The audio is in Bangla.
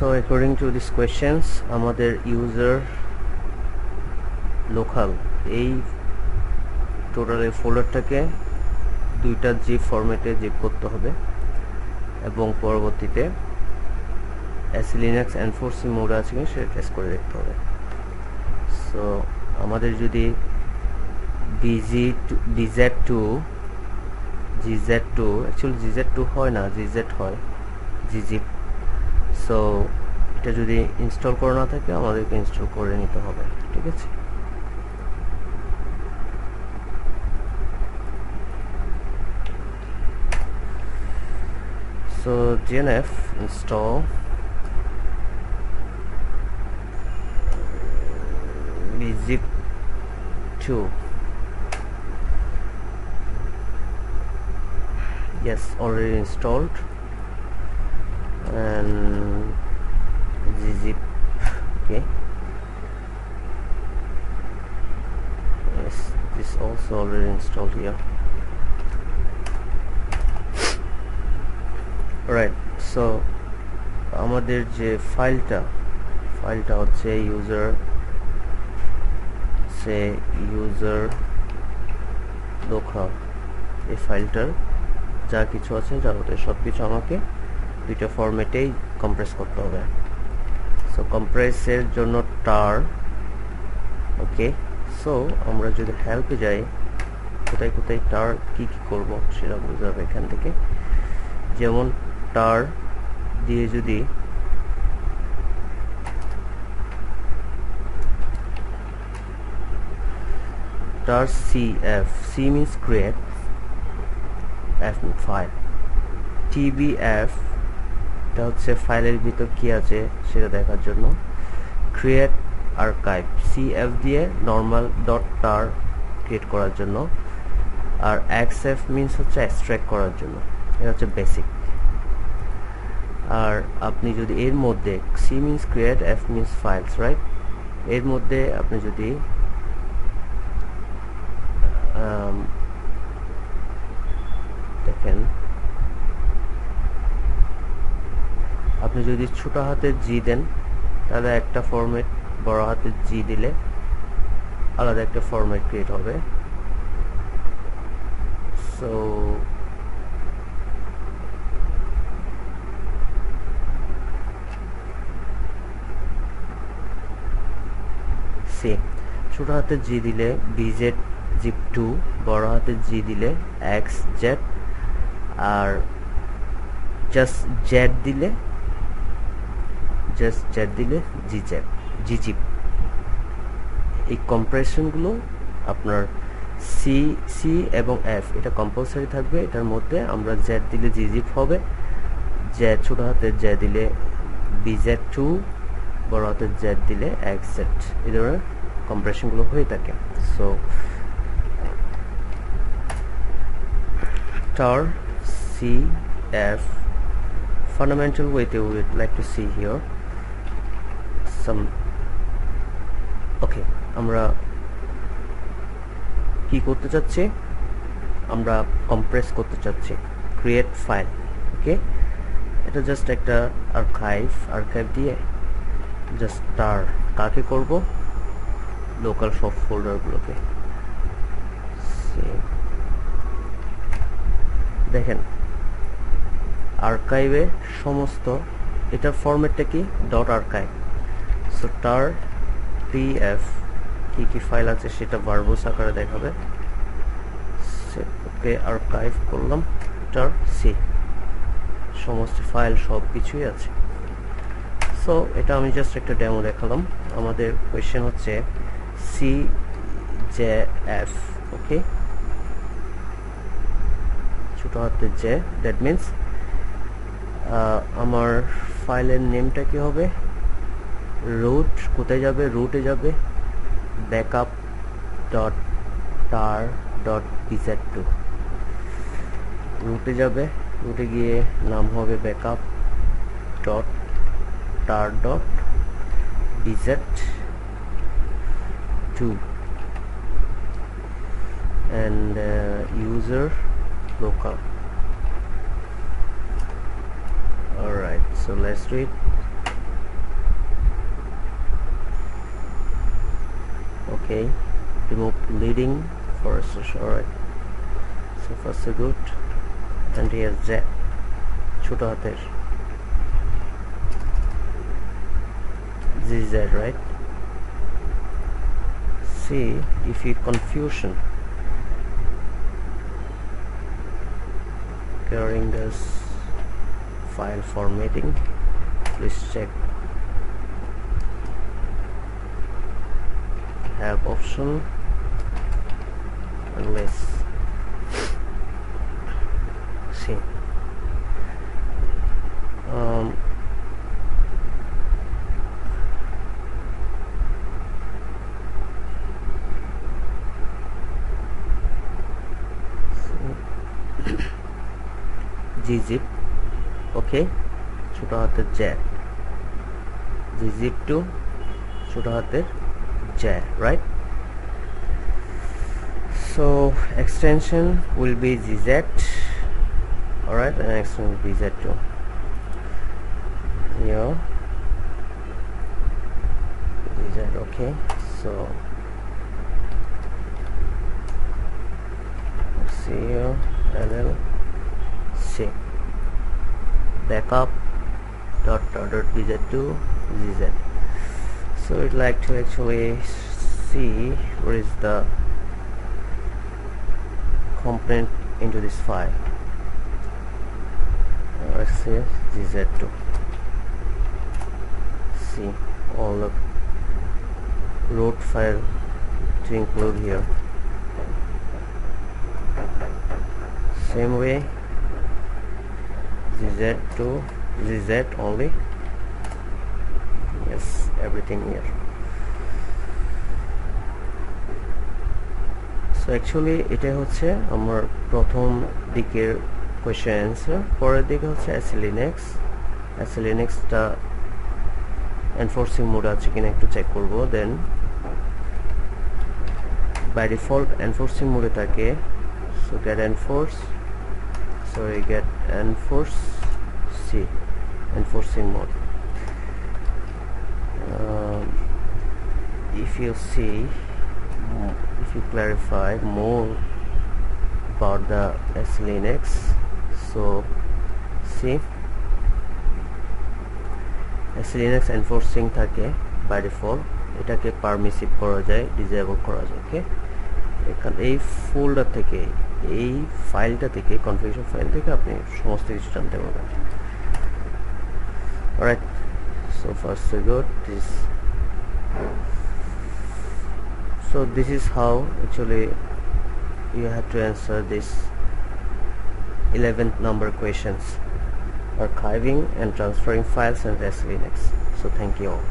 So according to these questions আমাদের user local এই টোটাল এই ফোল্ডারটাকে দুইটা জিপ ফরম্যাটে জিপ করতে হবে এবং পরবর্তীতে SE Linux enforcing মোড আছে কিনা সেটা টেস্ট করে দেখতে হবে। সো আমাদের যদি DZ2 অ্যাকচুয়ালি GZ2 হয় না, GZ হয় gzip। সো এটা যদি ইনস্টল করা না থাকে আমাদেরকে ইনস্টল করে নিতে হবে, ঠিক আছে। So DNF install gzip2. Yes, already installed. And gzip, okay. Yes, this also already installed here. Right, so আমাদের যে ফাইলটা হচ্ছে user local এই ফাইলটার যা কিছু আছে যাবতীয় সবকিছু আমাকে দুইটা ফরম্যাটেই কম্প্রেস করতে হবে। সো কম্প্রেসের জন্য tar, ওকে। সো আমরা যদি হেল্পে যাই কোথায় tar কি করব সেটা বুঝতে হবে এখান থেকে। যেমন tar দিয়ে যদি tar cf, c means create, f means file, tbf এটা হচ্ছে ফাইলের ভিতর কি আছে সেটা দেখার জন্য, create archive cf দিয়ে normal.tar ক্রিয়েট করার জন্য, আর xf means হচ্ছে extract করার জন্য, এটা হচ্ছে বেসিক। আর আপনি যদি এর মধ্যে c means create, f means files, right, এর মধ্যে আপনি যদি দেখেন আপনি যদি ছোট হাতের জি দেন তাহলে একটা ফরম্যাট, বড় হাতের জি দিলে আলাদা একটা ফরম্যাট ক্রিয়েট হবে। সো ছোট হাতের জি দিলে BZ zip2, বড় হাতের জি দিলে XZ, আর জাস্ট Z দিলে gzip। এই কম্প্রেশনগুলো আপনার C এবং F এটা কম্পালসারি থাকবে, এটার মধ্যে আমরা Z দিলে gzip হবে, Z ছোট হাতের Z দিলে BZ2, বড় হাতের Z দিলে XZ, এই ধরনের কম্প্রেশনগুলো হয়ে থাকে। So tar cf fundamental way we would like to see here some, okay, আমরা কি করতে চাচ্ছি, আমরা কম্প্রেস করতে চাচ্ছি ক্রিয়েট ফাইল, ওকে। এটা জাস্ট একটা আর্কাইভ দিয়ে জাস্ট tar কাকে করব, লোকাল সব ফোল্ডারগুলোকে। দেখেন আর্কাইভে সমস্ত, এটার ফরম্যাটটা কি .archive। সো tar pf কি ফাইল আছে সেটা ভার্বস আকারে দেখাবে। ওকে, আর্কাইভ করলাম, tar c সমস্ত ফাইল সব কিছুই আছে। সো এটা আমি জাস্ট একটা ডেমো দেখালাম। আমাদের কোয়েশ্চেন হচ্ছে cjf, ওকে, ছোট হাতে j, দ্যাট মিন্স আমার ফাইলের নেমটা কি হবে, রুট, কোথায় যাবে, রুটে যাবে backup.tar.bz2, রুটে যাবে, রুটে গিয়ে নাম হবে backup.tar.bz2 and user local. Alright, so let's read okay. Remove leading forces. Alright, so far so good. And here Z ছোট হাতের ZZ, right? See if you confusion carrying this file formatting, please check have option unless see gzip, okay, ছোট হাতের j, gzip to ছোট হাতের j, right? So extension will be gz, alright, and extension will be z2. Yeah, gz, okay. So let's see here, ll c backup dot bz2 gz. So we'd like to actually see where is the component into this file. Let's say gz2, see all the root file to include here. Same way gz to gz only, yes, everything here. So actually এটা হচ্ছে আমার প্রথম দিকের কোশ্চেন অ্যান্সার। পরের দিকে হচ্ছে SLNX-টা এনফোর্সিং মোড আছে কিনা একটু চেক করব। দেন বাই ডিফল্ট এনফোর্সিং মোডে থাকে, so get enforce C, enforcing mode. If you clarify more about the SLNX, so see SLNX enforcing থাকে by default, এটাকে পারমিসিভ করা যায়, ডিসেবল করা যায়। ওকে, এখানে এই ফোল্ডার থেকে, এই ফাইলটা থেকে, কনফিগারেশন ফাইল থেকে আপনি সমস্ত কিছু জানতে পারবেন। Alright, so far so good. So this is how actually you have to answer this 11th number questions, archiving and transferring files and SLNX. So thank you all.